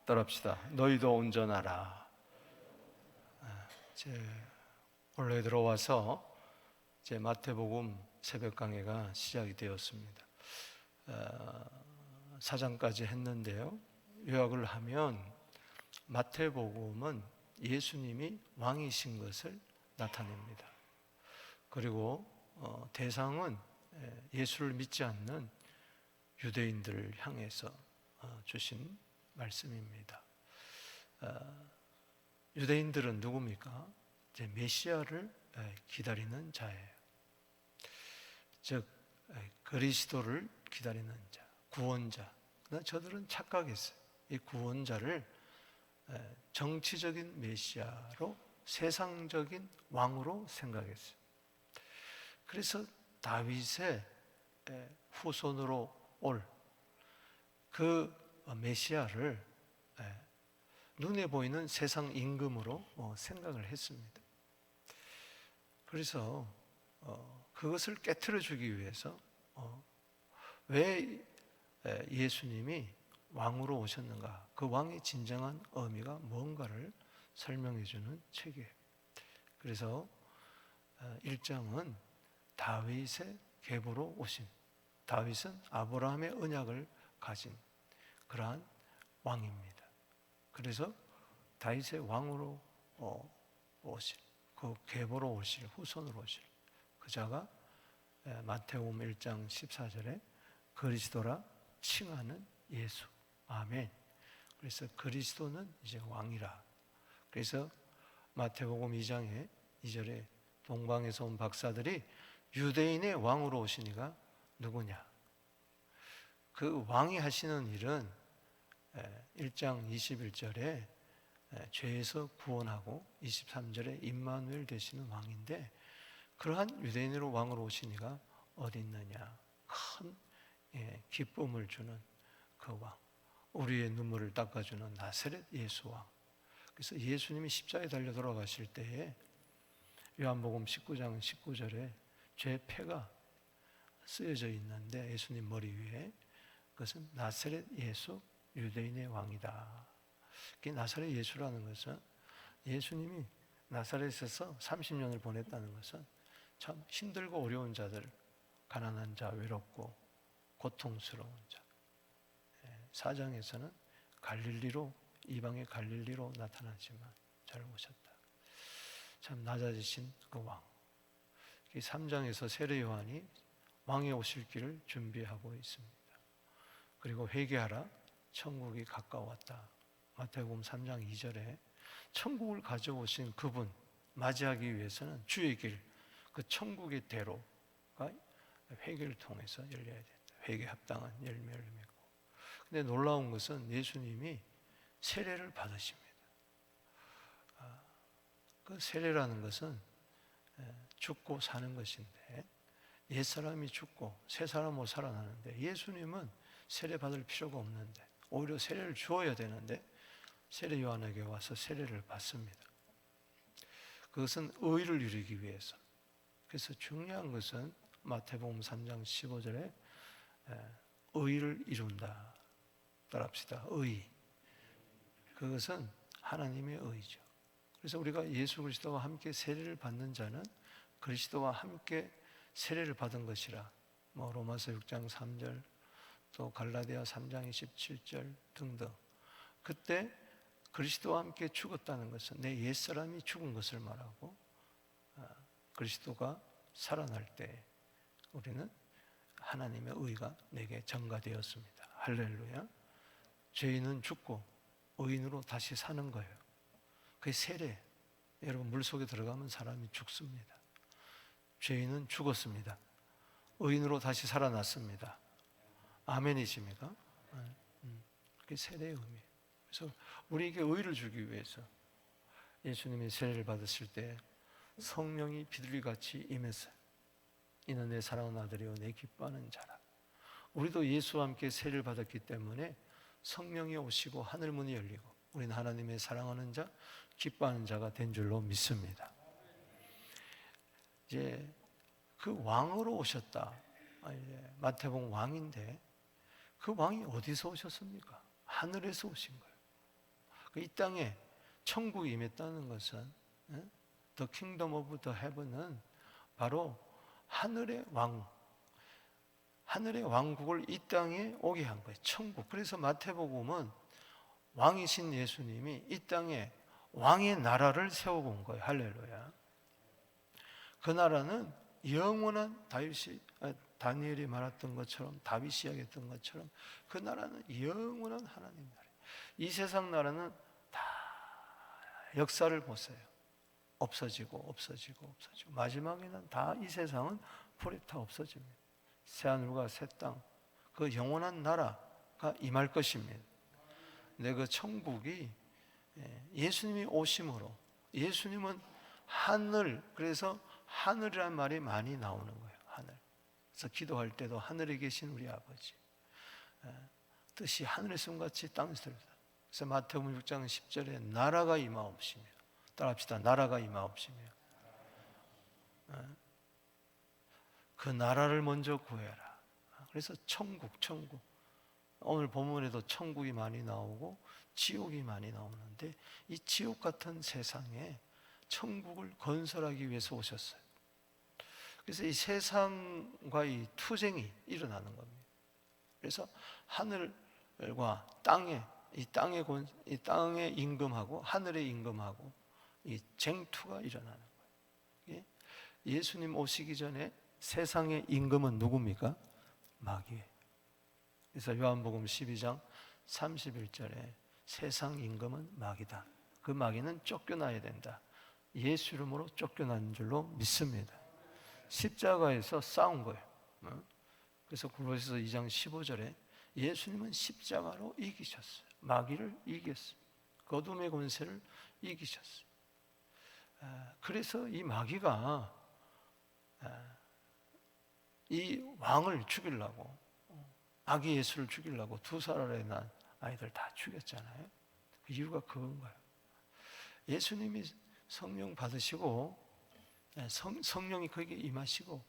따라합시다. 너희도 온전하라. 이제 올해 들어와서 이제 마태복음 새벽 강해가 시작이 되었습니다. 4장까지 했는데요. 요약을 하면 마태복음은 예수님이 왕이신 것을 나타냅니다. 그리고 대상은 예수를 믿지 않는 유대인들을 향해서 주신 말씀입니다. 유대인들은 누굽니까? 이제 메시아를 기다리는 자예요. 즉 그리스도를 기다리는 자, 구원자. 저들은 착각했어요. 이 구원자를 정치적인 메시아로, 세상적인 왕으로 생각했어요. 그래서 다윗의 후손으로 올 그 메시아를 눈에 보이는 세상 임금으로 생각을 했습니다. 그래서 그것을 깨트려 주기 위해서 왜 예수님이 왕으로 오셨는가, 그 왕의 진정한 의미가 뭔가를 설명해 주는 책이에요. 그래서 1장은 다윗의 계보로 오신, 다윗은 아브라함의 언약을 가진 그러한 왕입니다. 그래서 다윗의 왕으로 오실, 그 계보로 오실, 후손으로 오실 그 자가 마태복음 1장 14절에 그리스도라 칭하는 예수. 아멘. 그래서 그리스도는 이제 왕이라. 그래서 마태복음 2장에 2절에 동방에서 온 박사들이 유대인의 왕으로 오신 이가 누구냐? 그 왕이 하시는 일은 1장 21절에 죄에서 구원하고 23절에 임마누엘 되시는 왕인데, 그러한 유대인으로 왕으로 오신 이가 어디 있느냐? 큰 기쁨을 주는 그 왕, 우리의 눈물을 닦아주는 나사렛 예수 왕. 그래서 예수님이 십자가에 달려 돌아가실 때에 요한복음 19장 19절에 죄의 패가 쓰여져 있는데, 예수님 머리 위에, 그것은 나사렛 예수 유대인의 왕이다. 나사렛 예수라는 것은, 예수님이 나사렛에서 30년을 보냈다는 것은 참 힘들고 어려운 자들, 가난한 자, 외롭고 고통스러운 자. 4장에서는 갈릴리로, 이방의 갈릴리로 나타나지만 잘 오셨다. 참 낮아지신 그 왕. 3장에서 세례 요한이 왕이 오실 길을 준비하고 있습니다. 그리고 회개하라, 천국이 가까웠다. 마태복음 3장 2절에 천국을 가져오신 그분 맞이하기 위해서는 주의 길, 그 천국의 대로가 회개를 통해서 열려야 된다. 회개 합당한 열매를 맺고. 근데 놀라운 것은 예수님이 세례를 받으십니다. 그 세례라는 것은 죽고 사는 것인데, 옛사람이 죽고 새 사람으로 살아나는데, 예수님은 세례 받을 필요가 없는데 오히려 세례를 주어야 되는데 세례 요한에게 와서 세례를 받습니다. 그것은 의를 이루기 위해서. 그래서 중요한 것은 마태복음 3장 15절에 의를 이룬다. 따라합시다. 의. 그것은 하나님의 의죠. 그래서 우리가 예수 그리스도와 함께 세례를 받는 자는 그리스도와 함께 세례를 받은 것이라. 로마서 6장 3절, 또 갈라디아 3장 27절 등등. 그때 그리스도와 함께 죽었다는 것은 내 옛사람이 죽은 것을 말하고, 그리스도가 살아날 때 우리는 하나님의 의가 내게 전가되었습니다. 할렐루야. 죄인은 죽고 의인으로 다시 사는 거예요. 그게 세례. 여러분, 물속에 들어가면 사람이 죽습니다. 죄인은 죽었습니다. 의인으로 다시 살아났습니다. 아멘이십니까? 그게 세례의 의미예요. 그래서 우리에게 의를 주기 위해서 예수님이 세례를 받으실 때 성령이 비둘기같이 임했어요. 이는 내 사랑하는 아들이요 내 기뻐하는 자라. 우리도 예수와 함께 세례를 받았기 때문에 성령이 오시고 하늘 문이 열리고 우리는 하나님의 사랑하는 자, 기뻐하는 자가 된 줄로 믿습니다. 이제 그 왕으로 오셨다. 마태복음 왕인데 그 왕이 어디서 오셨습니까? 하늘에서 오신 거예요. 이 땅에 천국이 임했다는 것은, The Kingdom of the Heaven은 바로 하늘의 왕국을 이 땅에 오게 한 거예요. 천국. 그래서 마태복음은 왕이신 예수님이 이 땅에 왕의 나라를 세우고 온 거예요. 할렐루야. 그 나라는 영원한 다니엘이 말했던 것처럼, 다윗이 이야기했던 것처럼 그 나라는 영원한 하나님 나라예요. 이 세상 나라는 다 역사를 보세요. 없어지고 마지막에는 다 이 세상은 불이 다 없어집니다. 새하늘과 새 땅, 그 영원한 나라가 임할 것입니다. 근데 그 천국이 예수님이 오심으로, 예수님은 하늘, 그래서 하늘이란 말이 많이 나오는 거예요. 하늘. 그래서 기도할 때도 하늘에 계신 우리 아버지, 뜻이 하늘에서 같이 땅에서 들다. 그래서 마태복음 6장 10절에 나라가 임하옵시며, 따라합시다. 나라가 임하옵시며, 그 나라를 먼저 구해라. 그래서 천국. 오늘 본문에도 천국이 많이 나오고 지옥이 많이 나오는데, 이 지옥 같은 세상에 천국을 건설하기 위해서 오셨어요. 그래서 이 세상과 이 투쟁이 일어나는 겁니다. 그래서 하늘과 이 땅의 임금하고 하늘의 임금하고 이 쟁투가 일어나는 거예요. 예수님 오시기 전에 세상의 임금은 누굽니까? 마귀예요. 그래서 요한복음 12장 31절에 세상 임금은 마귀다. 그 마귀는 쫓겨나야 된다. 예수 이름으로 쫓겨난 줄로 믿습니다. 십자가에서 싸운 거예요. 그래서 골로새서 2장 15절에 예수님은 십자가로 이기셨어요. 마귀를 이겼어요. 어둠의 권세를 이기셨어요. 그래서 이 마귀가 이 왕을 죽이려고, 아기 예수를 죽이려고 2살 난 아이들 다 죽였잖아요. 그 이유가 그건 거예요. 예수님이 성령 받으시고 성령이 거기에 임하시고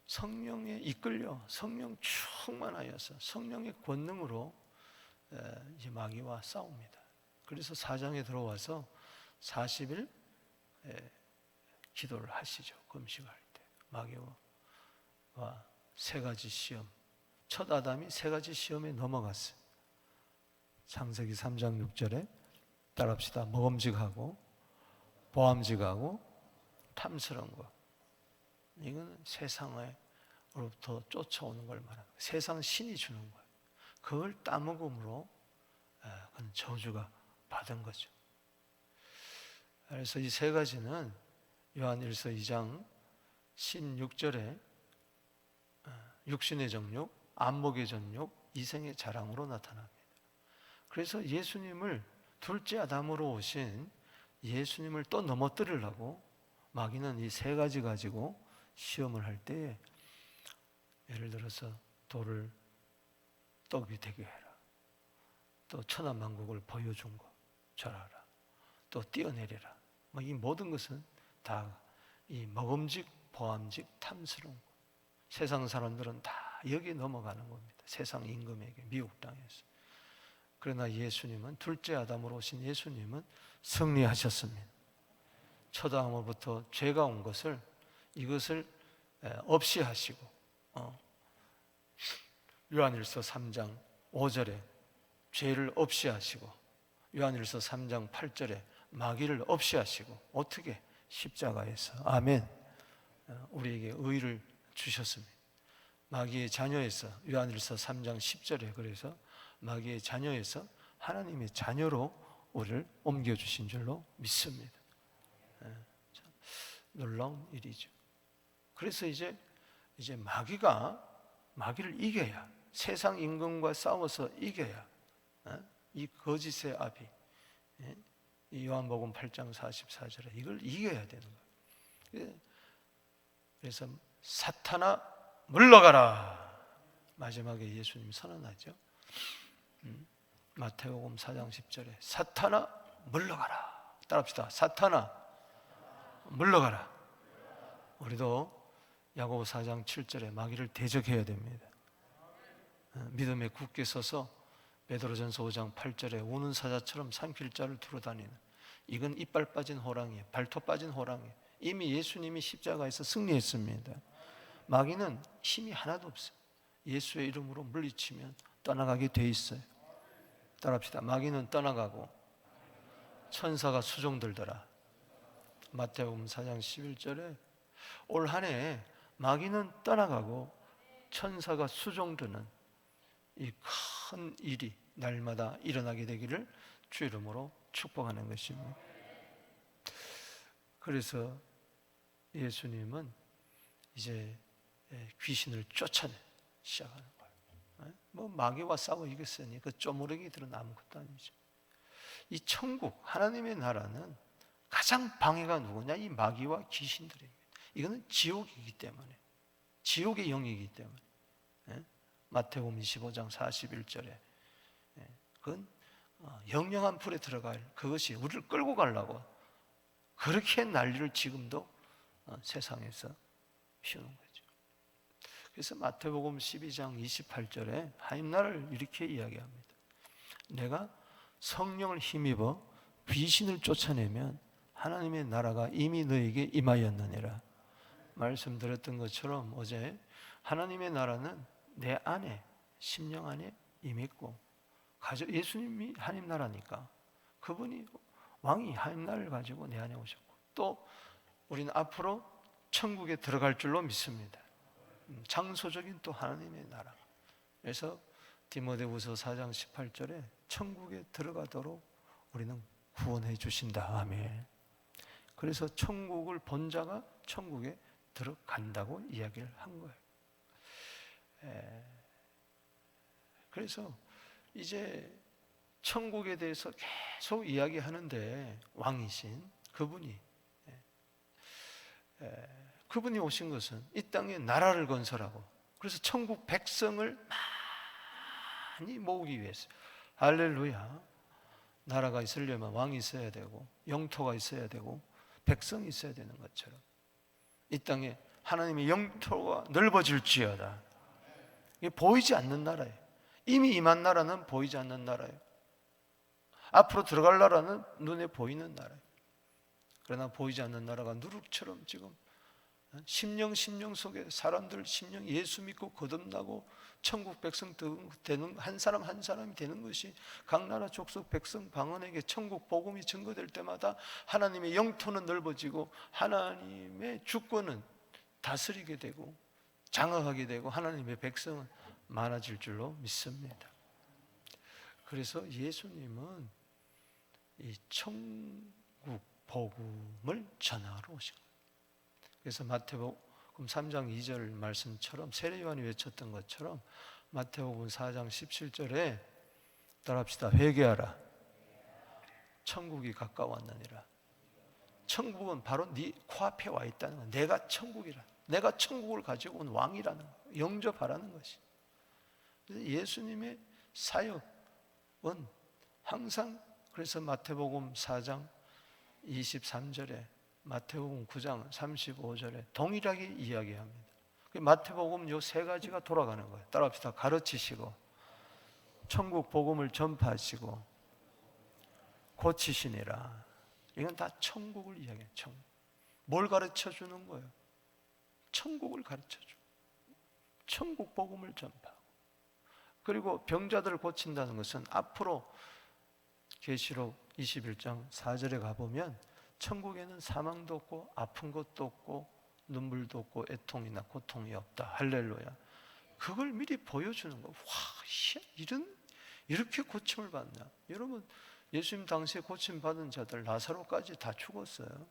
성령에 이끌려 성령 충만하여서 성령의 권능으로 이제 마귀와 싸웁니다. 그래서 사장에 들어와서 40일 기도를 하시죠. 금식할 때 마귀와 세 가지 시험, 첫 아담이 세 가지 시험에 넘어갔어요. 창세기 3장 6절에 따라합시다. 먹음직하고 보암직하고 탐스러운 것. 이건 세상으로부터 쫓아오는 걸 말하는 거예요. 세상 신이 주는 거예요. 그걸 따먹음으로 그건 저주가 받은 거죠. 그래서 이 세 가지는 요한일서 2장 16절에 육신의 정욕, 안목의 정욕, 이생의 자랑으로 나타납니다. 그래서 예수님을 둘째 아담으로 오신 예수님을 또 넘어뜨리려고 마귀는 이 세 가지 가지고 시험을 할 때, 예를 들어서 돌을 떡이 되게 해라, 또 천하만국을 보여준 거 절하라, 또 뛰어내리라. 이 모든 것은 다 이 먹음직, 보암직, 탐스러운 거. 세상 사람들은 다 여기 넘어가는 겁니다. 세상 임금에게, 미국 땅에서. 그러나 예수님은, 둘째 아담으로 오신 예수님은 승리하셨습니다. 첫 아담으로부터 죄가 온 것을, 이것을 없이 하시고, 요한일서 3장 5절에 죄를 없이 하시고, 요한일서 3장 8절에 마귀를 없이 하시고, 어떻게? 십자가에서. 아멘. 우리에게 의를 주셨습니다. 마귀의 자녀에서, 요한일서 3장 10절에 그래서 마귀의 자녀에서 하나님의 자녀로 우리를 옮겨주신 줄로 믿습니다. 놀라운 일이죠. 그래서 이제 마귀를 이겨야, 세상 임금과 싸워서 이겨야, 이 거짓의 아비, 이 요한복음 8장 44절에 이걸 이겨야 되는 거예요. 그래서 사탄아 물러가라, 마지막에 예수님 선언하죠. 마태복음 4장 10절에 사탄아 물러가라. 따라합시다. 사탄아 물러가라. 우리도 야고보 4장 7절에 마귀를 대적해야 됩니다. 믿음에 굳게 서서 베드로전서 5장 8절에 우는 사자처럼 산길자를 두루 다니는, 이건 이빨 빠진 호랑이, 발톱 빠진 호랑이. 이미 예수님이 십자가에서 승리했습니다. 마귀는 힘이 하나도 없어요. 예수의 이름으로 물리치면 떠나가게 돼 있어요. 따라합시다. 마귀는 떠나가고 천사가 수종들더라. 마태복음 4장 11절에 올 한 해 마귀는 떠나가고 천사가 수종드는 이 큰 일이 날마다 일어나게 되기를 주 이름으로 축복하는 것입니다. 그래서 예수님은 이제 귀신을 쫓아내 시작하는 거예요. 뭐 마귀와 싸워 이겼으니 그 쪼무레기들은 아무것도 아니죠. 이 천국, 하나님의 나라는 가장 방해가 누구냐? 이 마귀와 귀신들입니다. 이거는 지옥이기 때문에, 지옥의 영이기 때문에. 마태복음 25장 41절에 그건 영영한 불에 들어갈, 그것이 우리를 끌고 가려고 그렇게 난리를 지금도 세상에서 피우는 거죠. 그래서 마태복음 12장 28절에 하나님 나라를 이렇게 이야기합니다. 내가 성령을 힘입어 귀신을 쫓아내면 하나님의 나라가 이미 너에게 임하였느니라. 말씀드렸던 것처럼 어제 하나님의 나라는 내 안에, 심령 안에 임했고, 예수님이 하나님 나라니까 그분이 왕이 하나님 나라를 가지고 내 안에 오셨고, 또 우리는 앞으로 천국에 들어갈 줄로 믿습니다. 장소적인 또 하나님의 나라. 그래서 디모데후서 4장 18절에 천국에 들어가도록 우리는 구원해 주신다. 아멘. 그래서 천국을 본 자가 천국에 들어간다고 이야기를 한 거예요. 그래서 이제 천국에 대해서 계속 이야기하는데 왕이신 그분이 오신 것은 이 땅에 나라를 건설하고, 그래서 천국 백성을 많이 모으기 위해서. 할렐루야. 나라가 있으려면 왕이 있어야 되고 영토가 있어야 되고 백성이 있어야 되는 것처럼 이 땅에 하나님의 영토가 넓어질지어다. 이게 보이지 않는 나라예요. 이미 임한 나라는 보이지 않는 나라예요. 앞으로 들어갈 나라는 눈에 보이는 나라예요. 그러나 보이지 않는 나라가 누룩처럼 지금 심령 속에 사람들 심령 예수 믿고 거듭나고 천국 백성 되는 한 사람 한 사람이 되는 것이, 각 나라 족속 백성 방언에게 천국 복음이 증거될 때마다 하나님의 영토는 넓어지고 하나님의 주권은 다스리게 되고 장악하게 되고 하나님의 백성은 많아질 줄로 믿습니다. 그래서 예수님은 이 천국 복음을 전하러 오신 거예요. 그래서 마태복음 3장 2절 말씀처럼 세례요한이 외쳤던 것처럼 마태복음 4장 17절에 따라합시다. 회개하라. 천국이 가까웠느니라. 천국은 바로 네 코앞에 와 있다는 거야. 내가 천국이라. 내가 천국을 가지고 온 왕이라는 거야. 영접하라는 것이. 그래서 예수님의 사역은 항상, 그래서 마태복음 4장 23절에 마태복음 9장 35절에 동일하게 이야기합니다. 마태복음 요 세 가지가 돌아가는 거예요. 따라합시다. 가르치시고 천국 복음을 전파하시고 고치시니라. 이건 다 천국을 이야기해요. 천국. 뭘 가르쳐 주는 거예요? 천국을 가르쳐 줘. 천국 복음을 전파하고. 그리고 병자들을 고친다는 것은 앞으로 계시록 21장 4절에 가보면 천국에는 사망도 없고 아픈 것도 없고 눈물도 없고 애통이나 고통이 없다. 할렐루야. 그걸 미리 보여주는 거. 와, 이렇게 고침을 받나? 여러분, 예수님 당시에 고침 받은 자들 나사로까지 다 죽었어요.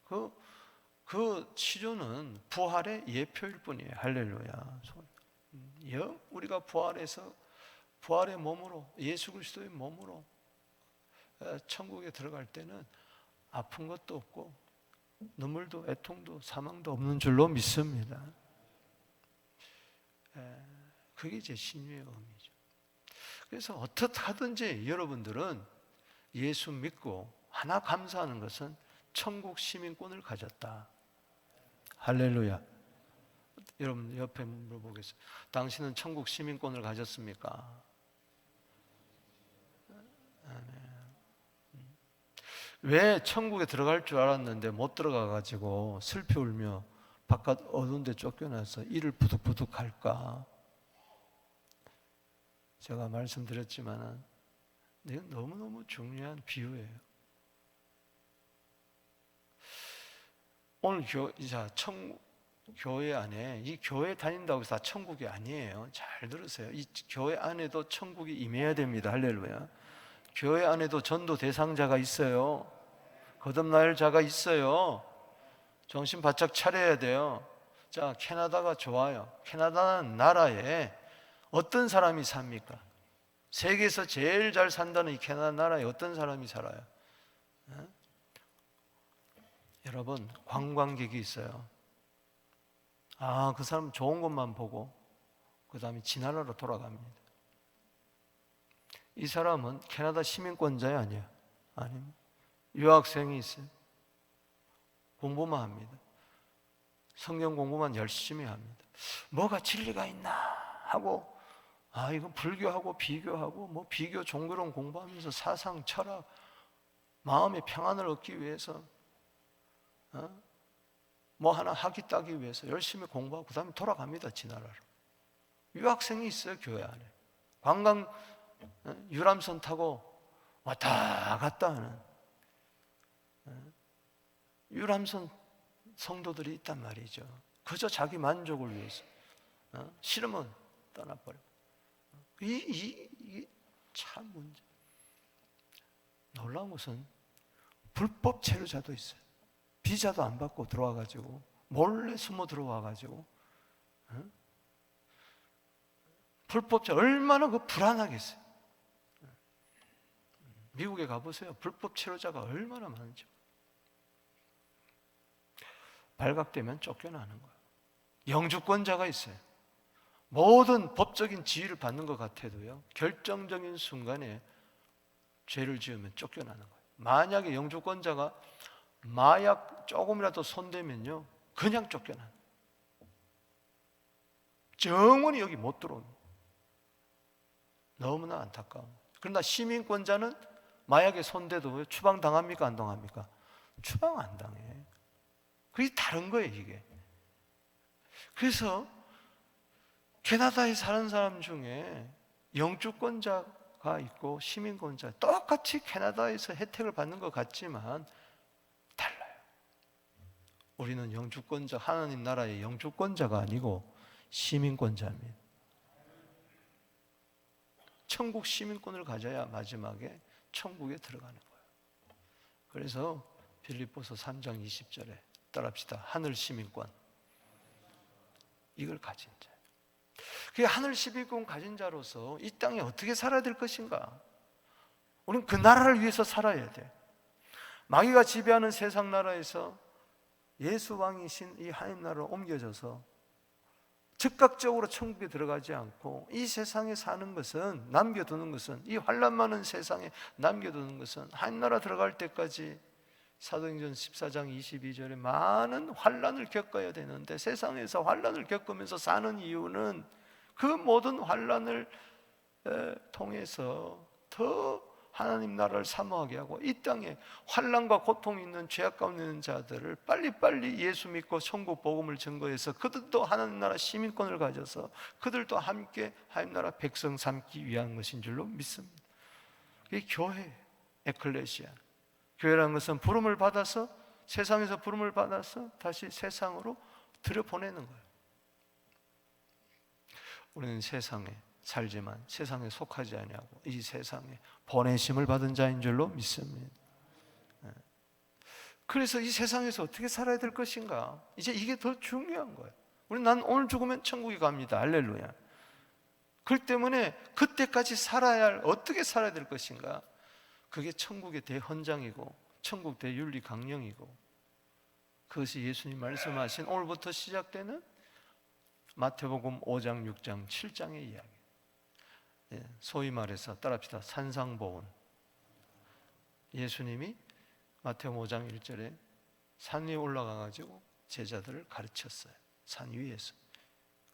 그 치료는 부활의 예표일 뿐이에요. 할렐루야. 우리가 부활해서 부활의 몸으로, 예수 그리스도의 몸으로 천국에 들어갈 때는 아픈 것도 없고 눈물도 애통도 사망도 없는 줄로 믿습니다. 그게 이제 신유의 의미죠. 그래서 어떻게 하든지 여러분들은 예수 믿고 하나 감사하는 것은 천국 시민권을 가졌다. 할렐루야. 여러분 옆에 물어보겠습니다. 당신은 천국 시민권을 가졌습니까? 왜 천국에 들어갈 줄 알았는데 못 들어가가지고 슬피 울며 바깥 어두운 데 쫓겨나서 이를 부득부득 할까? 제가 말씀드렸지만 이건 너무너무 중요한 비유예요. 오늘 교회 안에, 이 교회 다닌다고 해서 다 천국이 아니에요. 잘 들으세요. 이 교회 안에도 천국이 임해야 됩니다. 할렐루야. 교회 안에도 전도 대상자가 있어요. 거듭날 자가 있어요. 정신 바짝 차려야 돼요. 자, 캐나다가 좋아요. 캐나다는 나라에 어떤 사람이 삽니까? 세계에서 제일 잘 산다는 이 캐나다 나라에 어떤 사람이 살아요? 여러분, 관광객이 있어요. 그 사람 좋은 것만 보고 그 다음에 지 나라로 돌아갑니다. 이 사람은 캐나다 시민권자야 아니야? 아닙니다. 유학생이 있어요. 공부만 합니다. 성경 공부만 열심히 합니다. 뭐가 진리가 있나 하고 이건 불교하고 비교하고 뭐 비교 종교론 공부하면서 사상, 철학, 마음의 평안을 얻기 위해서 뭐 하나 학위 따기 위해서 열심히 공부하고 그 다음에 돌아갑니다. 지 나라로. 유학생이 있어요. 교회 안에. 관광 유람선 타고 왔다 갔다 하는 유람선 성도들이 있단 말이죠. 그저 자기 만족을 위해서 싫으면 떠나버려. 이게 참 문제. 놀라운 것은 불법 체류자도 있어요. 비자도 안 받고 들어와가지고 몰래 숨어 들어와가지고 불법자 얼마나 불안하겠어요. 미국에 가보세요. 불법 체류자가 얼마나 많은지. 발각되면 쫓겨나는 거예요. 영주권자가 있어요. 모든 법적인 지위를 받는 것 같아도요, 결정적인 순간에 죄를 지으면 쫓겨나는 거예요. 만약에 영주권자가 마약 조금이라도 손대면요, 그냥 쫓겨나는 거예요. 영원히 여기 못 들어옵니다. 너무나 안타까워. 그러나 시민권자는 마약에 손대도 추방당합니까? 안 당합니까? 추방 안 당해. 그게 다른 거예요, 이게. 그래서 캐나다에 사는 사람 중에 영주권자가 있고 시민권자, 똑같이 캐나다에서 혜택을 받는 것 같지만 달라요. 우리는 영주권자, 하나님 나라의 영주권자가 아니고 시민권자입니다. 천국 시민권을 가져야 마지막에 천국에 들어가는 거예요. 그래서 빌립보서 3장 20절에 따라합시다. 하늘 시민권, 이걸 가진 자. 그 하늘 시민권 가진 자로서 이 땅에 어떻게 살아야 될 것인가? 우리는 그 나라를 위해서 살아야 돼. 마귀가 지배하는 세상 나라에서 예수 왕이신 이 하나님 나라로 옮겨져서 즉각적으로 천국에 들어가지 않고 이 세상에 사는 것은, 남겨두는 것은, 이 환난 많은 세상에 남겨두는 것은 하나님 나라 들어갈 때까지 사도행전 14장 22절에 많은 환난을 겪어야 되는데, 세상에서 환난을 겪으면서 사는 이유는 그 모든 환난을 통해서 더 하나님 나라를 사모하게 하고, 이 땅에 환난과 고통이 있는 죄악 가운데 있는 자들을 빨리빨리 예수 믿고 천국 복음을 증거해서 그들도 하나님 나라 시민권을 가져서 그들도 함께 하나님 나라 백성 삼기 위한 것인 줄로 믿습니다. 이게 교회, 에클레시아. 교회라는 것은 부름을 받아서, 세상에서 부름을 받아서 다시 세상으로 들여보내는 거예요. 우리는 세상에 살지만 세상에 속하지 아니하고 이 세상에 보내심을 받은 자인 줄로 믿습니다. 그래서 이 세상에서 어떻게 살아야 될 것인가, 이제 이게 더 중요한 거예요. 난 오늘 죽으면 천국에 갑니다. 할렐루야. 그렇기 때문에 그때까지 살아야 할, 어떻게 살아야 될 것인가, 그게 천국의 대헌장이고 천국 대윤리 강령이고, 그것이 예수님 말씀하신 오늘부터 시작되는 마태복음 5장, 6장, 7장의 이야기. 소위 말해서 따라합시다. 산상보훈. 예수님이 마태복음 5장 1절에 산 위에 올라가가지고 제자들을 가르쳤어요. 산 위에서.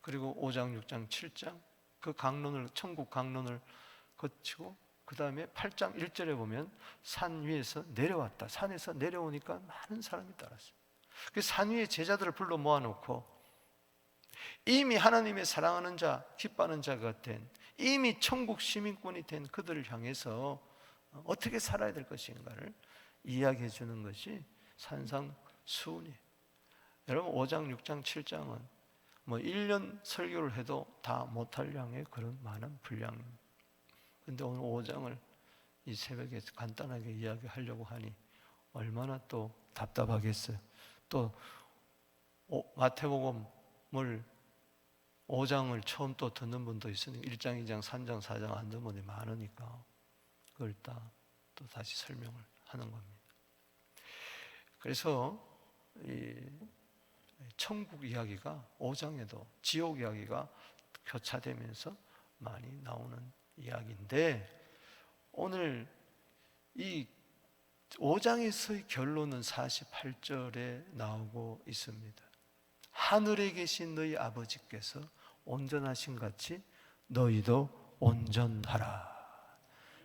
그리고 5장, 6장, 7장 그 강론을, 천국 강론을 거치고 그 다음에 8장 1절에 보면 산 위에서 내려왔다. 산에서 내려오니까 많은 사람이 따랐어요. 그 산 위에 제자들을 불러 모아놓고 이미 하나님의 사랑하는 자, 기뻐하는 자가 된, 이미 천국 시민권이 된 그들을 향해서 어떻게 살아야 될 것인가를 이야기해 주는 것이 산상수훈이에요. 여러분 5장, 6장, 7장은 뭐 1년 설교를 해도 다 못할 양의 그런 많은 분량입니다. 그런데 오늘 5장을 이 새벽에 간단하게 이야기하려고 하니 얼마나 또 답답하겠어요. 또 마태복음을 5장을 처음 또 듣는 분도 있으니 1장, 2장, 3장, 4장 안 듣는 분이 많으니까 그걸 또 다시 설명을 하는 겁니다. 그래서 이 천국 이야기가 5장에도 지옥 이야기가 교차되면서 많이 나오는 이야기인데, 오늘 이 5장에서의 결론은 48절에 나오고 있습니다. 하늘에 계신 너희 아버지께서 온전하신 같이 너희도 온전하라.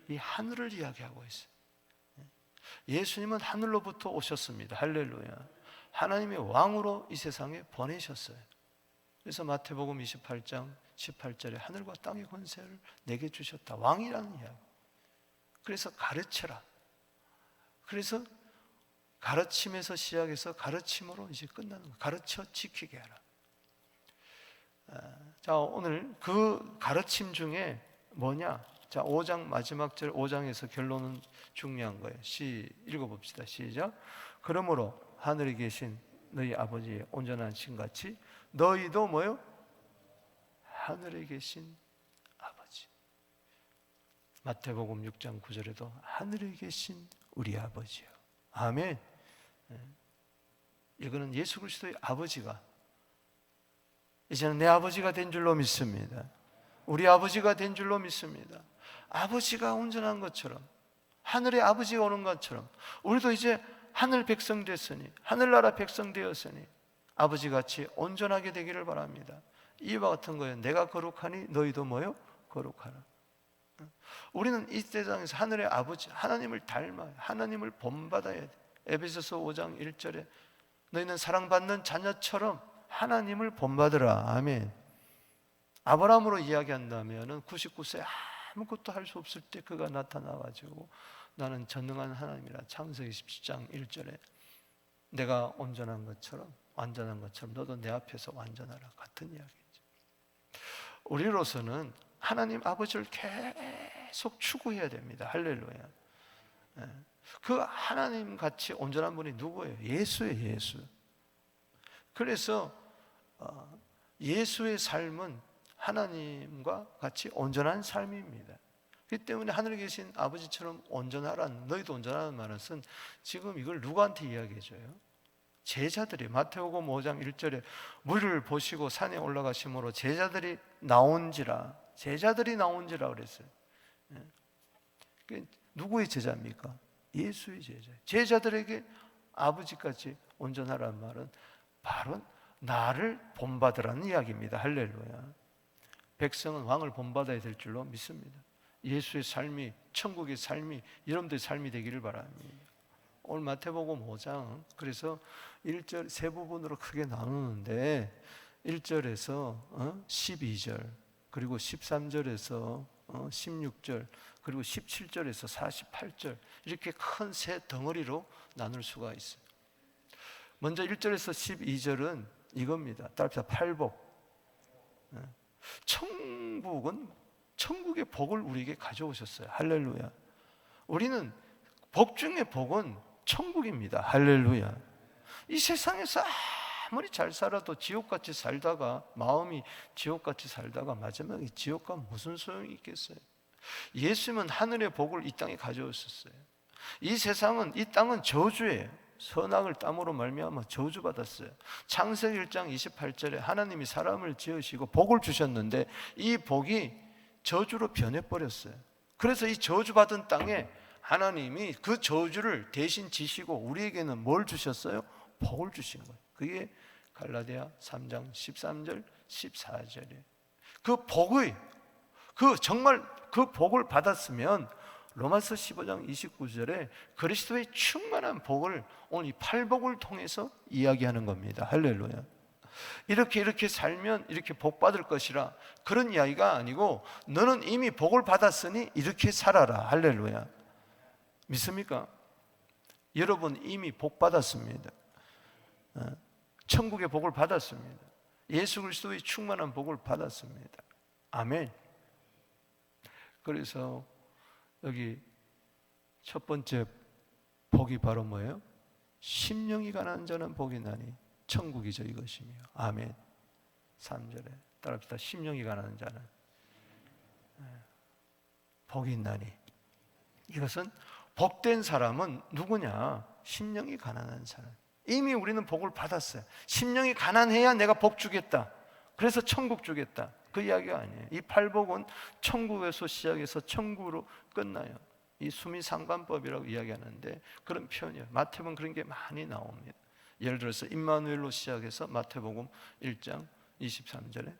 이 하늘을 이야기하고 있어요. 예수님은 하늘로부터 오셨습니다. 할렐루야. 하나님의 왕으로 이 세상에 보내셨어요. 그래서 마태복음 28장 18절에 하늘과 땅의 권세를 내게 주셨다. 왕이라는 이야기. 그래서 가르쳐라. 그래서 가르침에서 시작해서 가르침으로 이제 끝나는 거예요. 가르쳐 지키게 하라. 자, 오늘 그 가르침 중에 뭐냐? 자, 5장 마지막 절 5장에서 결론은 중요한 거예요. 읽어봅시다. 시작. 그러므로 하늘에 계신 너희 아버지의 온전한 신 같이 너희도 뭐요? 하늘에 계신 아버지. 마태복음 6장 9절에도 하늘에 계신 우리 아버지요. 아멘. 이거는 예수 그리스도의 아버지가 이제는 내 아버지가 된 줄로 믿습니다. 우리 아버지가 된 줄로 믿습니다. 아버지가 온전한 것처럼, 하늘의 아버지가 오는 것처럼 우리도 이제 하늘 백성 됐으니, 하늘나라 백성 되었으니 아버지같이 온전하게 되기를 바랍니다. 이와 같은 거예요. 내가 거룩하니 너희도 뭐요? 거룩하라. 우리는 이 세상에서 하늘의 아버지 하나님을 닮아야, 하나님을 본받아야 돼. 에베소서 5장 1절에 너희는 사랑받는 자녀처럼 하나님을 본받으라. 아멘. 아브라함으로 이야기한다면 99세 아무것도 할 수 없을 때 그가 나타나가지고 나는 전능한 하나님이라. 창세기 17장 1절에 내가 온전한 것처럼, 완전한 것처럼 너도 내 앞에서 완전하라. 같은 이야기죠. 우리로서는 하나님 아버지를 계속 추구해야 됩니다. 할렐루야. 그 하나님 같이 온전한 분이 누구예요? 예수예요. 예수. 그래서 예수의 삶은 하나님과 같이 온전한 삶입니다. 그렇기 때문에 하늘에 계신 아버지처럼 온전하라는, 너희도 온전하는 말은 지금 이걸 누구한테 이야기해줘요? 제자들이. 마태복음 5장 1절에 물을 보시고 산에 올라가심으로 제자들이 나온지라 그랬어요. 누구의 제자입니까? 예수의 제자. 제자들에게 아버지까지 온전하라는 말은 바로 나를 본받으라는 이야기입니다. 할렐루야. 백성은 왕을 본받아야 될 줄로 믿습니다. 예수의 삶이, 천국의 삶이 여러분들의 삶이 되기를 바랍니다. 오늘 마태복음 5장 그래서 1절 세 부분으로 크게 나누는데 1절에서 12절 그리고 13절에서 16절 그리고 17절에서 48절 이렇게 큰 세 덩어리로 나눌 수가 있어요. 먼저 1절에서 12절은 이겁니다. 따라합시다. 팔복. 천국의 복을 우리에게 가져오셨어요. 할렐루야. 우리는 복 중에 복은 천국입니다. 할렐루야. 이 세상에서 아무리 잘 살아도 지옥같이 살다가, 마음이 지옥같이 살다가 마지막에 지옥 가면 무슨 소용이 있겠어요? 예수님은 하늘의 복을 이 땅에 가져오셨어요. 이 세상은, 이 땅은 저주예요. 선악을 땀으로 말미암아 저주받았어요. 창세기 1장 28절에 하나님이 사람을 지으시고 복을 주셨는데 이 복이 저주로 변해버렸어요. 그래서 이 저주받은 땅에 하나님이 그 저주를 대신 지시고 우리에게는 뭘 주셨어요? 복을 주신 거예요. 그게 갈라디아 3장 13절 14절이에요. 그 복의, 정말 그 복을 받았으면 로마서 15장 29절에 그리스도의 충만한 복을 오늘 이 팔복을 통해서 이야기하는 겁니다. 할렐루야. 이렇게 살면 이렇게 복 받을 것이라, 그런 이야기가 아니고 너는 이미 복을 받았으니 이렇게 살아라. 할렐루야. 믿습니까? 여러분 이미 복 받았습니다. 천국의 복을 받았습니다. 예수 그리스도의 충만한 복을 받았습니다. 아멘. 그래서 여기 첫 번째 복이 바로 뭐예요? 심령이 가난한 자는 복이 나니 천국이죠, 이것이며. 아멘. 3절에 따라합시다. 심령이 가난한 자는 복이 있나니. 이것은 복된 사람은 누구냐? 심령이 가난한 사람. 이미 우리는 복을 받았어요. 심령이 가난해야 내가 복 주겠다, 그래서 천국 주겠다, 그 이야기가 아니에요. 이 팔복은 천국에서 시작해서 천국으로 끝나요. 이 수미상관법이라고 이야기하는데 그런 표현이에요. 마태복음 그런 게 많이 나옵니다. 예를 들어서 임마누엘로 시작해서 마태복음 1장 23절에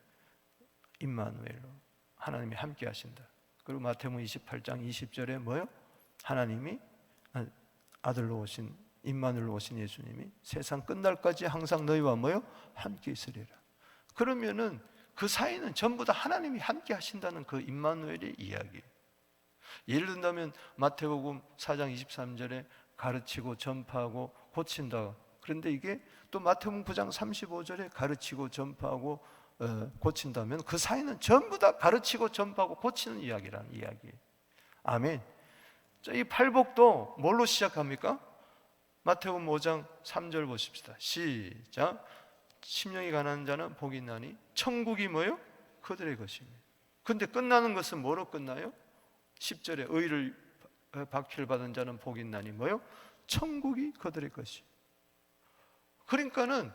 임마누엘로 하나님이 함께 하신다. 그리고 마태복음 28장 20절에 뭐요? 하나님이 아들로 오신 임마누엘로 오신 예수님이 세상 끝날까지 항상 너희와 뭐요? 함께 있으리라. 그러면은 그 사이는 전부 다 하나님이 함께 하신다는 그 임마누엘의 이야기. 예를 든다면 마태복음 4장 23절에 가르치고 전파하고 고친다. 그런데 이게 또 마태복음 9장 35절에 가르치고 전파하고 고친다면 그 사이는 전부 다 가르치고 전파하고 고치는 이야기라는 이야기. 아멘. 자, 이 팔복도 뭘로 시작합니까? 마태복음 5장 3절 보십시다. 시작. 심령이 가난한 자는 복이 있나니 천국이 뭐요? 그들의 것입니다. 근데 끝나는 것은 뭐로 끝나요? 10절에 의를 박해를 받은 자는 복이 있나니 뭐요? 천국이 그들의 것이. 그러니까는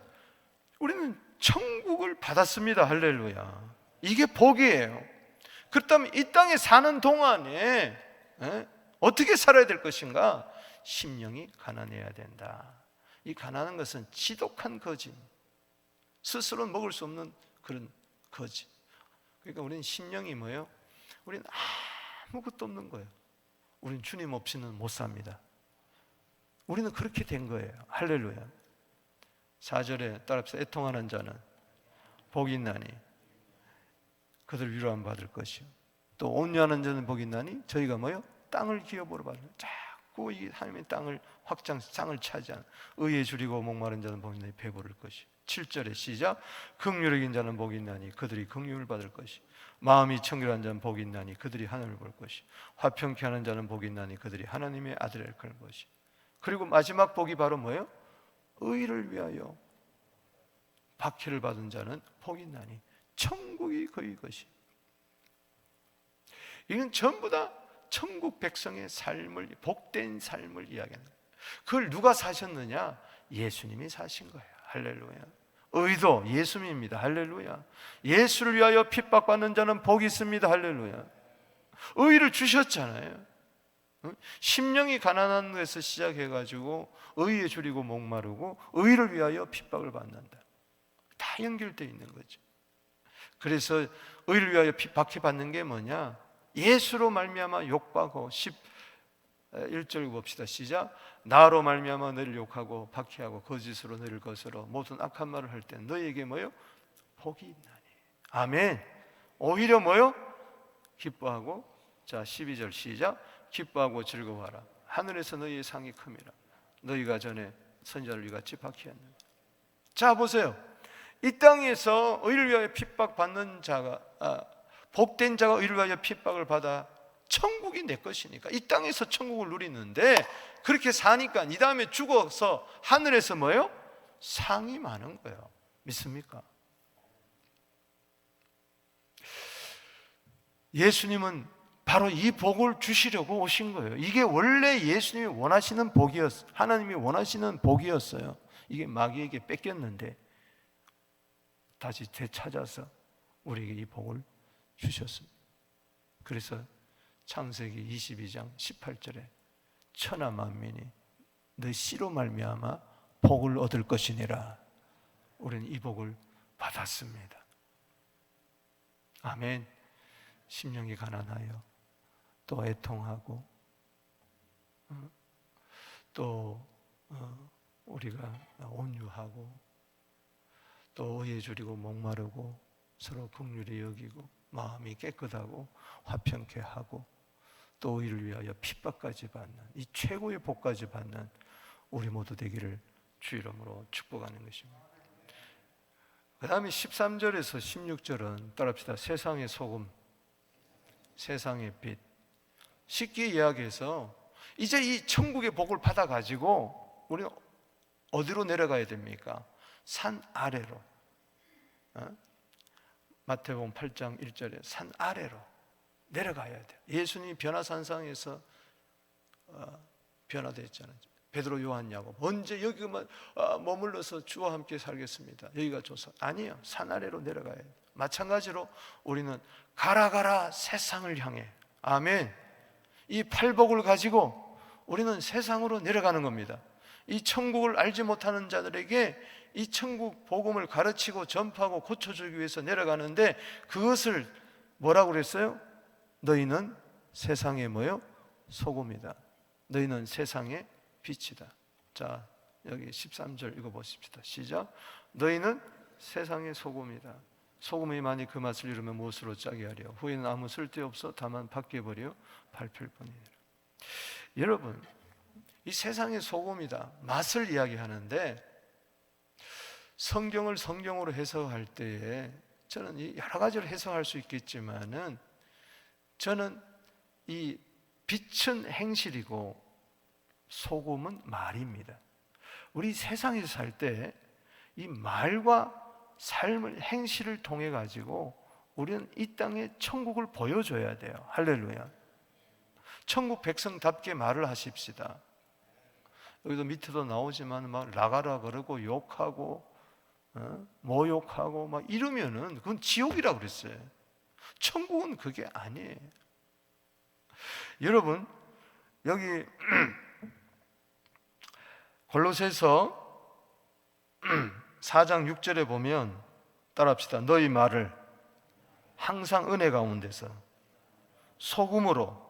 우리는 천국을 받았습니다. 할렐루야. 이게 복이에요. 그렇다면 이 땅에 사는 동안에 어떻게 살아야 될 것인가? 심령이 가난해야 된다. 이 가난한 것은 지독한 거짓, 스스로는 먹을 수 없는 그런 거짓. 그러니까 우리는 심령이 뭐예요? 우리는 아무것도 없는 거예요. 우리는 주님 없이는 못 삽니다. 우리는 그렇게 된 거예요. 할렐루야. 4절에 따라서 애통하는 자는 복이 있나니 그들 위로함 받을 것이요. 또 온유하는 자는 복이 있나니 저희가 뭐요? 땅을 기업으로 받을. 자꾸 이 하나님의 땅을 땅을 차지하는. 의에 줄이고 목마른 자는 복이 있나니 배부를 것이. 7절에 시작. 긍휼히 여긴 자는 복이 있나니 그들이 긍휼을 받을 것이. 마음이 청결한 자는 복이 있나니 그들이 하늘을 볼 것이. 화평케 하는 자는 복이 있나니 그들이 하나님의 아들을 볼 것이. 그리고 마지막 복이 바로 뭐예요? 의를 위하여 박해를 받은 자는 복이 있나니 천국이 그의 것이. 이건 전부 다 천국 백성의 삶을, 복된 삶을 이야기하는 거예요. 그걸 누가 사셨느냐? 예수님이 사신 거예요. 할렐루야. 의도 예수님입니다. 할렐루야. 예수를 위하여 핍박받는 자는 복이 있습니다. 할렐루야. 의를 주셨잖아요. 심령이 가난한 데서 시작해가지고 의에 줄이고 목마르고 의를 위하여 핍박을 받는다. 다 연결되어 있는 거죠. 그래서 의를 위하여 박해받는 게 뭐냐? 예수로 말미암아 욕받고 11절 봅시다. 시작. 나로 말미암아 너를 욕하고 박해하고 거짓으로 너를 거스러 모든 악한 말을 할 때 너에게 뭐요? 복이 있나니. 아멘. 오히려 뭐요? 기뻐하고. 자 12절 시작. 기뻐하고 즐거워하라. 하늘에서 너희의 상이 큼이라. 너희가 전에 선지자를 같이 박해했는데. 자 보세요. 이 땅에서 의를 위하여 핍박받는 자가 복된 자가 의를 위하여 핍박을 받아 천국이 내 것이니까 이 땅에서 천국을 누리는데 그렇게 사니까 이 다음에 죽어서 하늘에서 뭐예요? 상이 많은 거예요. 믿습니까? 예수님은 바로 이 복을 주시려고 오신 거예요. 이게 원래 예수님이 원하시는 복이었어요. 하나님이 원하시는 복이었어요. 이게 마귀에게 뺏겼는데 다시 되찾아서 우리에게 이 복을 주셨습니다. 그래서 창세기 22장 18절에 천하 만민이 너 씨로 말미암아 복을 얻을 것이니라. 우리는 이 복을 받았습니다. 아멘. 심령이 가난하여 또 애통하고 또 우리가 온유하고 또 의에 줄이고 목마르고 서로 긍휼히 여기고 마음이 깨끗하고 화평케 하고 또 의를 위하여 핍박까지 받는 이 최고의 복까지 받는 우리 모두 되기를 주 이름으로 축복하는 것입니다. 그 다음에 13절에서 16절은 따라합시다. 세상의 소금, 세상의 빛. 쉽게 이야기해서 이제 이 천국의 복을 받아가지고 우리는 어디로 내려가야 됩니까? 산 아래로. 마태복음 8장 1절에 산 아래로 내려가야 돼요. 예수님이 변화산상에서 변화됐잖아요. 베드로, 요한, 야곱 언제 여기만 머물러서 주와 함께 살겠습니다, 여기가 좋소? 아니에요. 산 아래로 내려가야 돼요. 마찬가지로 우리는 가라 세상을 향해, 아멘, 이 팔복을 가지고 우리는 세상으로 내려가는 겁니다. 이 천국을 알지 못하는 자들에게 이 천국 복음을 가르치고 전파하고 고쳐주기 위해서 내려가는데, 그것을 뭐라고 그랬어요? 너희는 세상의 뭐요? 소금이다. 너희는 세상의 빛이다. 자, 여기 13절 읽어보십시다. 시작. 너희는 세상의 소금이다. 소금이 많이 그 맛을 잃으면 무엇으로 짜게 하려? 후에는 아무 쓸데없어 다만 밖에 버려 밟힐 뿐이니라. 여러분, 이 세상의 소금이다, 맛을 이야기하는데 성경을 성경으로 해석할 때에 저는 여러 가지로 해석할 수 있겠지만은 저는 이 빛은 행실이고 소금은 말입니다. 우리 세상에서 살 때 이 말과 삶을, 행실을 통해 가지고 우리는 이 땅에 천국을 보여줘야 돼요. 할렐루야. 천국 백성답게 말을 하십시다. 여기도 밑에도 나오지만 막 나가라 그러고 욕하고 모욕하고 막 이러면은 그건 지옥이라고 그랬어요. 천국은 그게 아니에요. 여러분, 여기 골로새서 4장 6절에 보면 따라합시다. 너희 말을 항상 은혜 가운데서 소금으로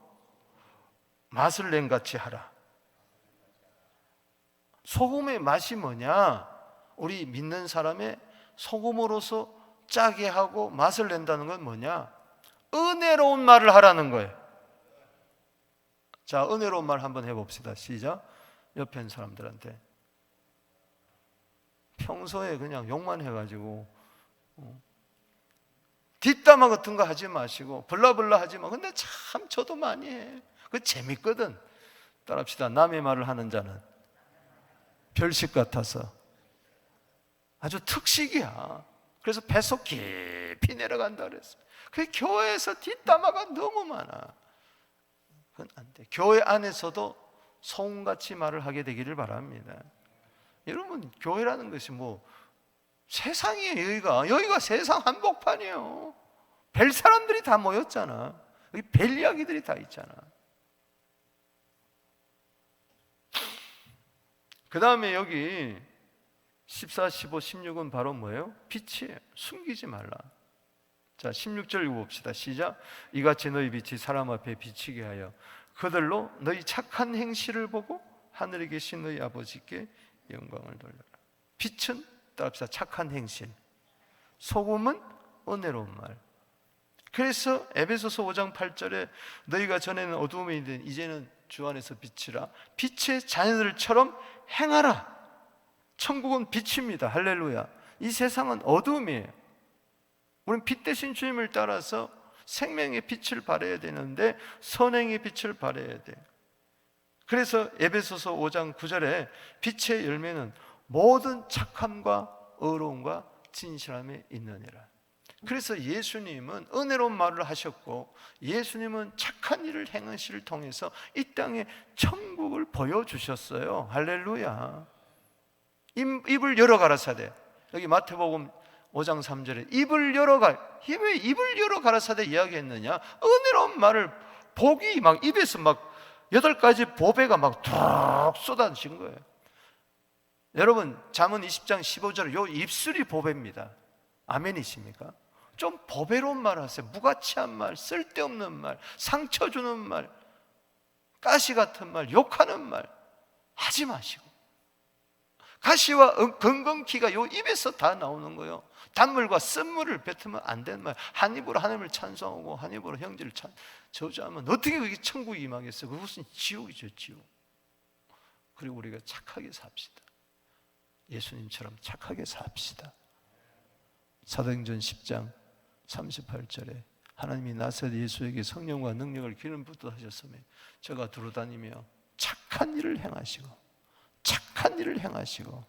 맛을 낸 같이 하라. 소금의 맛이 뭐냐? 우리 믿는 사람의 소금으로서 짜게 하고 맛을 낸다는 건 뭐냐? 은혜로운 말을 하라는 거예요. 자, 은혜로운 말 한번 해봅시다. 시작. 옆에 있는 사람들한테 평소에 그냥 욕만 해가지고 뒷담화 같은 거 하지 마시고 블라블라 하지 마. 근데 참 저도 많이 해. 그거 재밌거든. 따라합시다. 남의 말을 하는 자는 별식 같아서 아주 특식이야. 그래서 배속 깊이 내려간다 그랬어요. 그 교회에서 뒷담화가 너무 많아. 그건 안 돼. 교회 안에서도 소금같이 말을 하게 되기를 바랍니다. 여러분, 교회라는 것이 뭐 세상이에요. 여기가 세상 한복판이에요. 별 사람들이 다 모였잖아. 여기 별 이야기들이 다 있잖아. 그 다음에 여기 14, 15, 16은 바로 뭐예요? 빛이에요. 숨기지 말라. 자, 16절 읽어봅시다. 시작. 이같이 너희 빛이 사람 앞에 비치게 하여 그들로 너희 착한 행실을 보고 하늘에 계신 너희 아버지께 영광을 돌려라. 빛은 따라합시다. 착한 행실. 소금은 은혜로운 말. 그래서 에베소서 5장 8절에 너희가 전에는 어두움에 있는 이제는 주 안에서 빛이라. 빛의 자녀들처럼 행하라. 천국은 빛입니다. 할렐루야. 이 세상은 어두움이에요. 우리는 빛 대신 주님을 따라서 생명의 빛을 발해야 되는데 선행의 빛을 발해야 돼요. 그래서 에베소서 5장 9절에 빛의 열매는 모든 착함과 의로움과 진실함에 있느니라. 그래서 예수님은 은혜로운 말을 하셨고 예수님은 착한 일을 행하시를 통해서 이 땅에 천국을 보여주셨어요. 할렐루야. 입을 열어 가라사대. 여기 마태복음 5장 3절에 입을 열어가. 왜 입을 열어 가라사대 이야기했느냐? 은혜로운 말을 복이 막 입에서 막 8가지 보배가 막 툭 쏟아진 거예요. 여러분, 잠언 20장 15절에 요 입술이 보배입니다. 아멘이십니까? 좀 보배로운 말 하세요. 무가치한 말, 쓸데없는 말, 상처 주는 말, 가시 같은 말, 욕하는 말 하지 마시고, 가시와 건건기가 요 입에서 다 나오는 거예요. 단물과 쓴물을 뱉으면 안 되는 말. 한 입으로 하나님을 찬송하고 한 입으로 형제를 저주하면 어떻게 그게 천국이 임하겠어요? 그것은 지옥이죠, 지옥. 그리고 우리가 착하게 삽시다. 예수님처럼 착하게 삽시다. 사도행전 10장 38절에 하나님이 나사렛 예수에게 성령과 능력을 기름 붓듯 하셨으며 저가 두루다니며 착한 일을 행하시고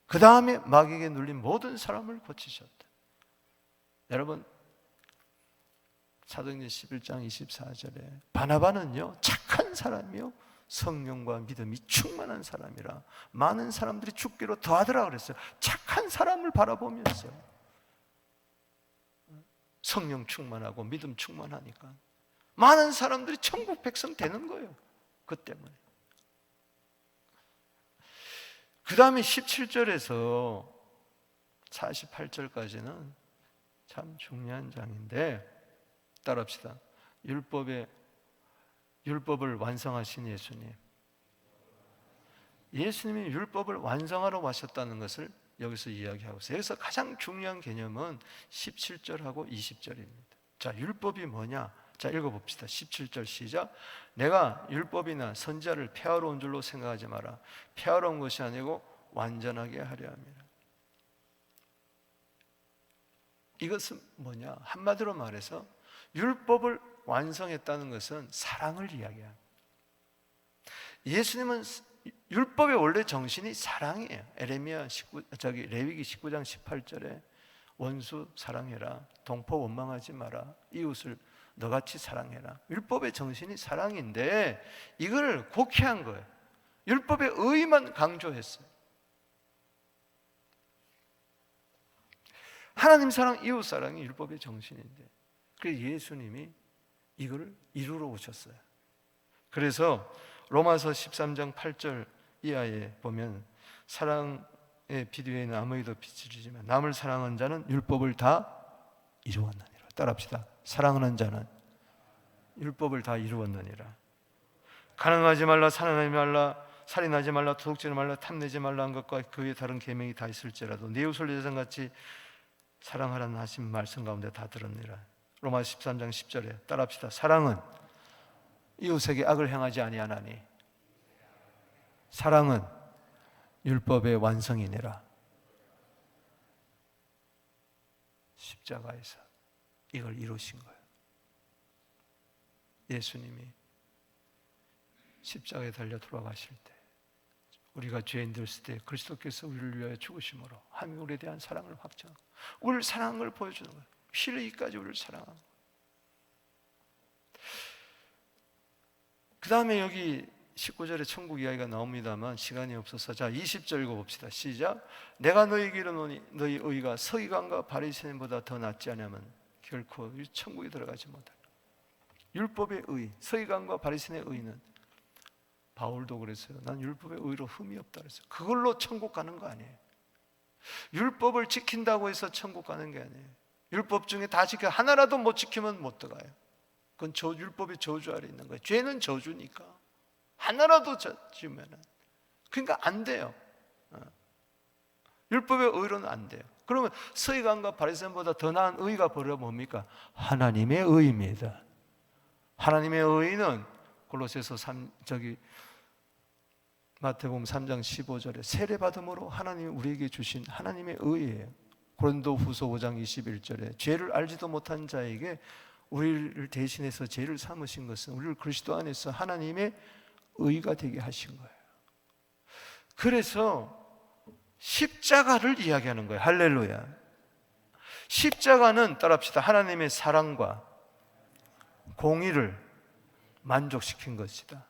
그 다음에 마귀에게 눌린 모든 사람을 고치셨다. 여러분, 사도행전 11장 24절에 바나바는요 착한 사람이요 성령과 믿음이 충만한 사람이라 많은 사람들이 죽기로 더하더라 그랬어요. 착한 사람을 바라보면서 성령 충만하고 믿음 충만하니까 많은 사람들이 천국 백성 되는 거예요. 그 때문에. 그 다음에 17절에서 48절까지는 참 중요한 장인데 따라합시다. 율법을 완성하신 예수님. 예수님이 율법을 완성하러 오셨다는 것을 여기서 이야기하고 있어요. 여기서 가장 중요한 개념은 17절하고 20절입니다. 자, 율법이 뭐냐? 자, 읽어봅시다. 17절 시작. 내가 율법이나 선지자를 폐하러 온 줄로 생각하지 마라. 폐하러 온 것이 아니고 완전하게 하려 함이라. 이것은 뭐냐? 한마디로 말해서 율법을 완성했다는 것은 사랑을 이야기합니다. 예수님은 율법의 원래 정신이 사랑이에요. 레위기 19장 18절에 원수 사랑해라, 동포 원망하지 마라, 이웃을 너같이 사랑해라. 율법의 정신이 사랑인데 이걸 곡해한 거예요. 율법의 의의만 강조했어요. 하나님 사랑, 이웃 사랑이 율법의 정신인데 그래서 예수님이 이거를 이루러 오셨어요. 그래서 로마서 13장 8절 이하에 보면 사랑의 빛 위에는 아무에도 빛을 주지만 남을 사랑하는 자는 율법을 다 이루었느니라. 따라합시다. 사랑하는 자는 율법을 다 이루었느니라. 가늠하지 말라, 살인하지 말라, 살인하지 말라, 도둑질하지 말라, 탐내지 말라 한 것과 그 외 다른 계명이 다 있을지라도 내 이웃을 내 자신같이 사랑하라는 하신 말씀 가운데 다 들었느니라. 로마 13장 10절에 따라합시다. 사랑은 이웃에게 악을 행하지 아니하나니 사랑은 율법의 완성이니라. 십자가에서 이걸 이루신 거예요. 예수님이 십자가에 달려 돌아가실 때 우리가 죄인 됐을 때 그리스도께서 우리를 위하여 죽으심으로 하나님 우리에 대한 사랑을 확정하고 우리를 사랑한 걸 보여주는 거예요. 피흘리기까지 우리를 사랑하고. 그 다음에 여기 19절에 천국 이야기가 나옵니다만 시간이 없어서 자 20절 읽어봅시다. 시작. 내가 너희에게 이르노니 너희 의가 서기관과 바리새인보다 더 낫지 않으면 결코 천국에 들어가지 못하리라. 율법의 의, 서기관과 바리새인의 의는 바울도 그랬어요. 난 율법의 의로 흠이 없다 그랬어요. 그걸로 천국 가는 거 아니에요. 율법을 지킨다고 해서 천국 가는 게 아니에요. 율법 중에 다 지켜 하나라도 못 지키면 못 들어가요. 그건 율법의 저주 아래 있는 거예요. 죄는 저주니까 하나라도 지으면은 그러니까 안 돼요. 율법의 의로는 안 돼요. 그러면 서기관과 바리새인보다 더 나은 의가 뭐라 뭡니까? 하나님의 의입니다. 하나님의 의는 골로새서 마태복음 3장 15절에 세례받음으로 하나님이 우리에게 주신 하나님의 의예요. 고린도후서 5장 21절에 죄를 알지도 못한 자에게 우리를 대신해서 죄를 삼으신 것은 우리를 그리스도 안에서 하나님의 의가 되게 하신 거예요. 그래서 십자가를 이야기하는 거예요. 할렐루야. 십자가는 따라합시다. 하나님의 사랑과 공의를 만족시킨 것이다.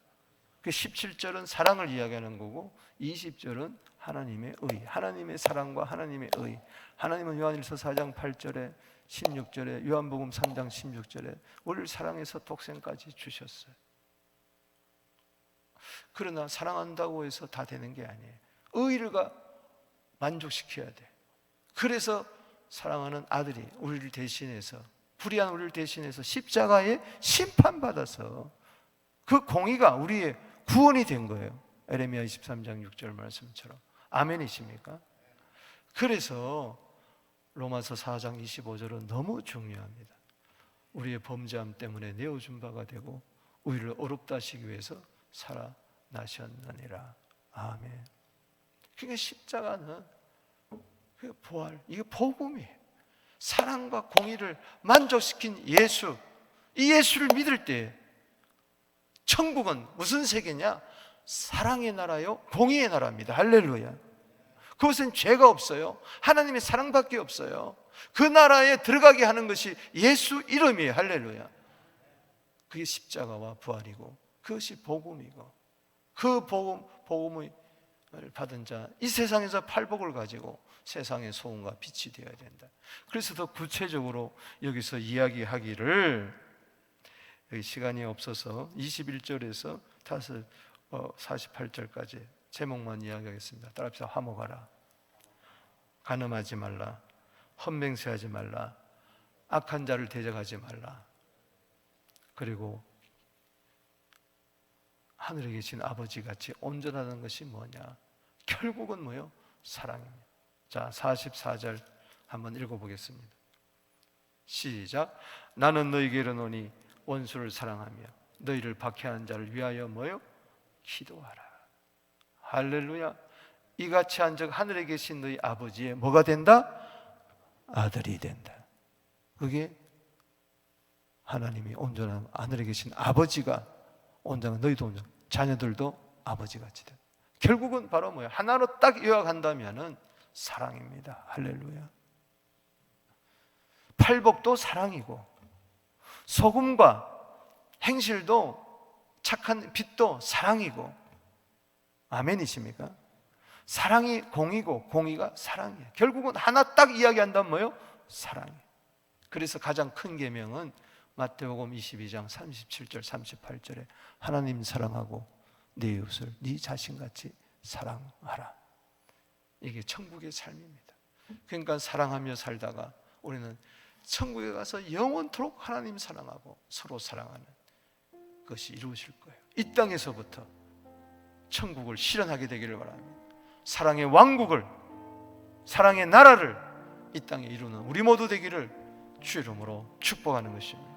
17절은 사랑을 이야기하는 거고 20절은 하나님의 의, 하나님의 사랑과 하나님의 의. 하나님은 요한일서 4장 8절에 16절에 요한복음 3장 16절에 우리를 사랑해서 독생까지 주셨어요. 그러나 사랑한다고 해서 다 되는 게 아니에요. 의가 만족시켜야 돼. 그래서 사랑하는 아들이 우리를 대신해서 불의한 우리를 대신해서 십자가에 심판받아서 그 공의가 우리의 구원이 된 거예요. 에레미야 23장 6절 말씀처럼. 아멘이십니까? 그래서 로마서 4장 25절은 너무 중요합니다. 우리의 범죄함 때문에 내어준 바가 되고 우리를 어렵다 하시기 위해서 살아나셨느니라. 아멘. 그게 십자가는 그 부활, 이게 복음이에요. 사랑과 공의를 만족시킨 예수, 이 예수를 믿을 때 천국은 무슨 세계냐? 사랑의 나라요, 공의의 나라입니다. 할렐루야. 그것은 죄가 없어요. 하나님의 사랑밖에 없어요. 그 나라에 들어가게 하는 것이 예수 이름이에요. 할렐루야. 그게 십자가와 부활이고 그것이 복음이고, 그 복음을 받은 자, 이 세상에서 팔복을 가지고 세상의 소금과 빛이 되어야 된다. 그래서 더 구체적으로 여기서 이야기하기를, 여기 시간이 없어서 21절에서 48절까지 제목만 이야기하겠습니다. 따라합시다. 화목하라, 간음하지 말라, 헛맹세하지 말라, 악한 자를 대적하지 말라. 그리고 하늘에 계신 아버지같이 온전하다는 것이 뭐냐? 결국은 뭐요? 사랑입니다. 자, 44절 한번 읽어보겠습니다. 시작. 나는 너희에게 이르노니 원수를 사랑하며 너희를 박해하는 자를 위하여 뭐요? 기도하라. 할렐루야. 이같이 한즉 하늘에 계신 너희 아버지의 뭐가 된다? 아들이 된다. 그게 하나님이 온전한, 하늘에 계신 아버지가 온전한, 너희도 온전, 자녀들도 아버지같이 된다. 결국은 바로 뭐야? 하나로 딱 요약한다면은 사랑입니다. 할렐루야. 팔복도 사랑이고, 소금과 행실도, 착한 빛도 사랑이고, 아멘이십니까? 사랑이 공이고 공의가 사랑이에요. 결국은 하나 딱 이야기한다면 뭐예요? 사랑이에요. 그래서 가장 큰 계명은 마태복음 22장 37절 38절에 하나님 사랑하고 내 이웃을 네 자신같이 사랑하라. 이게 천국의 삶입니다. 그러니까 사랑하며 살다가 우리는 천국에 가서 영원토록 하나님 사랑하고 서로 사랑하는 것이 이루어질 거예요. 이 땅에서부터 천국을 실현하게 되기를 바랍니다. 사랑의 왕국을, 사랑의 나라를 이 땅에 이루는 우리 모두 되기를 주 이름으로 축복하는 것입니다.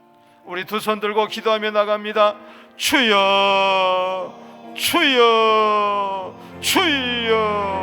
우리 두 손 들고 기도하며 나갑니다. 주여, 주여, 주여.